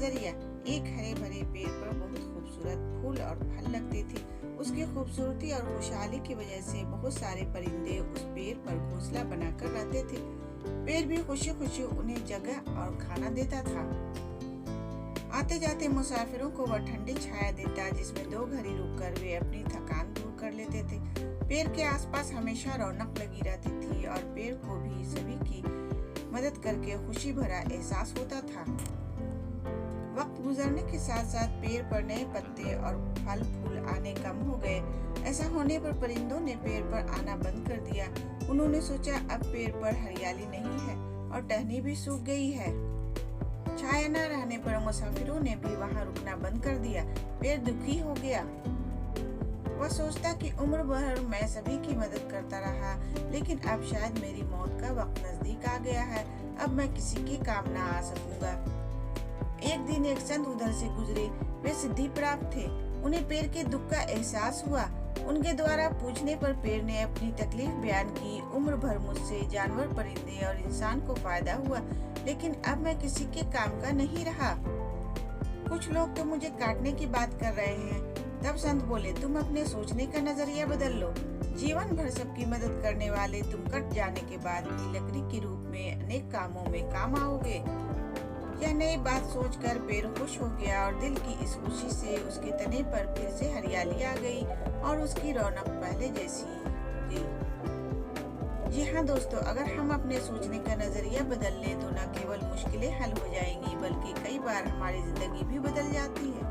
नजरिया। एक हरे भरे पेड़ पर बहुत खूबसूरत फूल और फल लगते थे। उसकी खूबसूरती और खुशहाली की वजह से बहुत सारे परिंदे उस पेड़ पर घोंसला बनाकर रहते थे। पेड़ भी खुशी खुशी उन्हें जगह और खाना देता था। आते जाते मुसाफिरों को वह ठंडी छाया देता, जिसमें 2 घड़ी रुककर वे अपनी थकान दूर कर लेते थे। पेड़ के आसपास हमेशा रौनक लगी रहती थी और पेड़ को भी सभी की मदद करके खुशी भरा एहसास होता था। वक्त गुजरने के साथ साथ पेड़ पर नए पत्ते और फल फूल आने कम हो गए। ऐसा होने पर परिंदों ने पेड़ पर आना बंद कर दिया। उन्होंने सोचा अब पेड़ पर हरियाली नहीं है और टहनी भी सूख गई है। छाया न रहने पर मुसाफिरों ने भी वहां रुकना बंद कर दिया। पेड़ दुखी हो गया। वह सोचता कि उम्र भर मैं सभी की मदद करता रहा, लेकिन अब शायद मेरी मौत का वक्त नजदीक आ गया है। अब मैं किसी के काम ना आ सकूंगा। एक दिन एक संत उधर से गुजरे। वे सिद्धि प्राप्त थे। उन्हें पेड़ के दुख का एहसास हुआ। उनके द्वारा पूछने पर पेड़ ने अपनी तकलीफ बयान की। उम्र भर मुझसे जानवर, परिंदे और इंसान को फायदा हुआ, लेकिन अब मैं किसी के काम का नहीं रहा। कुछ लोग तो मुझे काटने की बात कर रहे हैं। तब संत बोले, तुम अपने सोचने का नजरिया बदल लो। जीवन भर सबकी मदद करने वाले तुम कट जाने के बाद भी लकड़ी के रूप में अनेक कामों में काम आओगे। यह नई बात सोचकर पेड़ खुश हो गया और दिल की इस खुशी से उसके तने पर फिर से हरियाली आ गई और उसकी रौनक पहले जैसी हो गई। जी हाँ दोस्तों, अगर हम अपने सोचने का नजरिया बदल लें तो न केवल मुश्किलें हल हो जाएंगी, बल्कि कई बार हमारी जिंदगी भी बदल जाती है।